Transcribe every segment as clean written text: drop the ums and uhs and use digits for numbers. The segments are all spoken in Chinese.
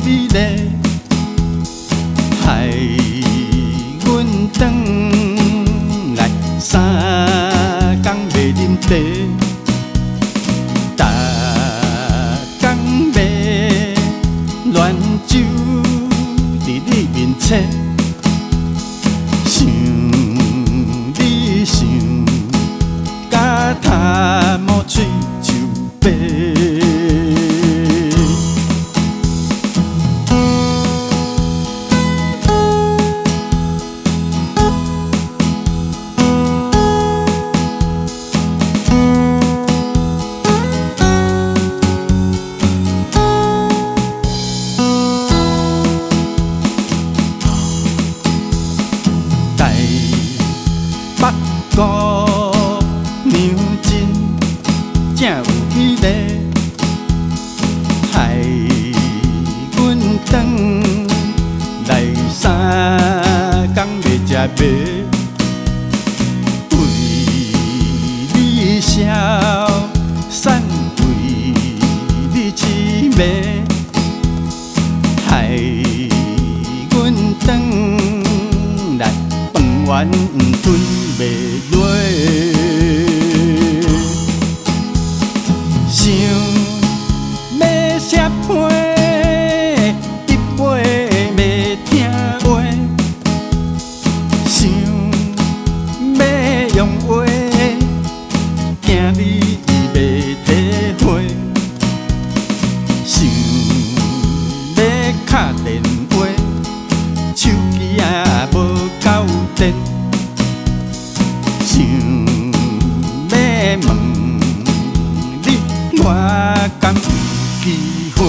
美丽，害阮转来3工袂啉茶，逐工卖乱酒伫你面前，想你想，甲头毛喙就白。北姑娘真有美丽，害阮转来3工袂食糜，为你消散，为你痴迷，害阮转来饭圆吞袂落，想要写批，一杯袂听话，想要用话，惊你袂体会，想要敲电话，手机也无够电。想要问你，我敢有机会？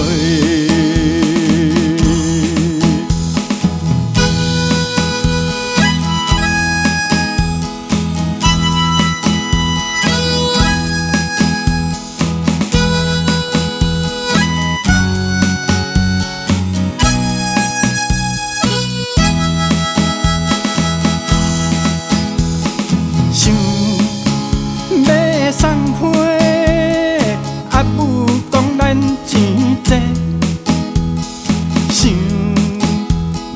想要送花，阿母讲咱钱济，想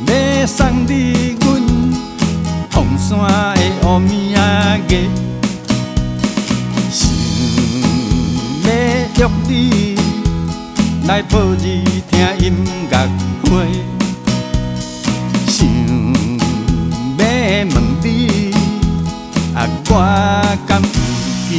要送你阮凤山的乌面仔鸡，想要约你来报日听音乐会，想要问你。我敢有机